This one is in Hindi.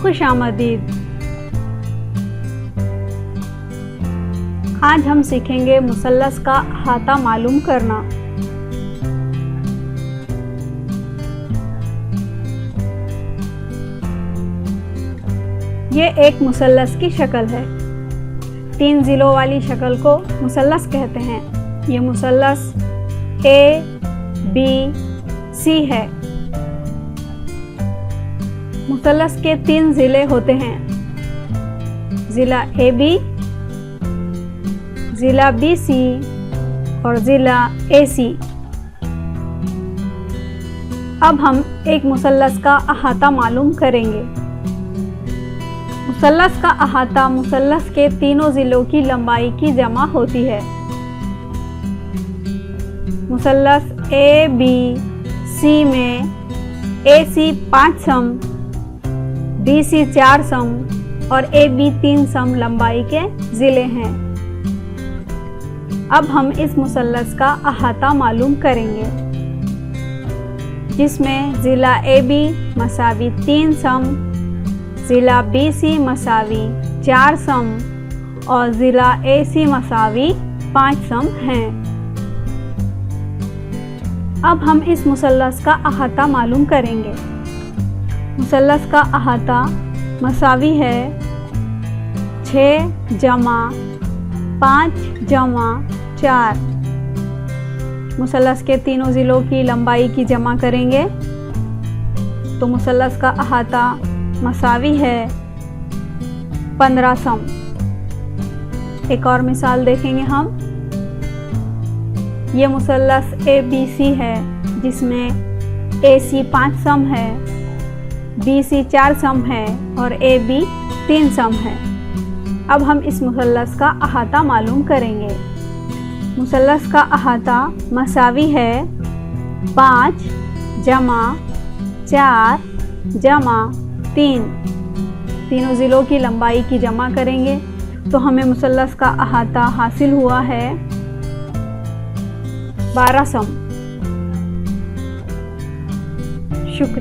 खुशामदीद। आज हम सीखेंगे मुसल्लस का अहाता मालूम करना। ये एक मुसल्लस की शक्ल है। 3 ज़िलों वाली शक्ल को मुसल्लस कहते हैं। ये मुसल्लस A, B, C है। मुसल्लस के 3 ज़िले होते हैं, ज़िला AB, ज़िला BC और ज़िला AC। अब हम एक मुसल्लस का अहाता मालूम करेंगे। मुसल्लस का अहाता मुसल्लस के तीनों ज़िलों की लंबाई की जमा होती है। मुसल्लस ABC में AC 5 सम, BC 4 सम और AB 3 सम लंबाई के ज़िले हैं। अब हम इस मुसल्लस का अहाता मालूम करेंगे, जिसमें ज़िला AB मसावी 3 सम, ज़िला BC मसावी 4 सम और ज़िला AC मसावी 5 सम हैं। अब हम इस मुसल्लस का अहाता मालूम करेंगे। मुसल्लस का अहाता मसावी है 6 जमा 5 जमा 4। मुसल्लस के तीनों ज़िलों की लंबाई की जमा करेंगे तो मुसल्लस का अहाता मसावी है 15 सम। एक और मिसाल देखेंगे हम। ये मुसल्लस ABC है, जिसमें AC 5 सम है, BC 4 सम है और AB 3 सम है। अब हम इस मुसल्लस का अहाता मालूम करेंगे। मुसल्लस का अहाता मसावी है 5 जमा 4 जमा 3। तीनों ज़िलों की लंबाई की जमा करेंगे तो हमें मुसल्लस का अहाता हासिल हुआ है 12 सम। शुक्रिया।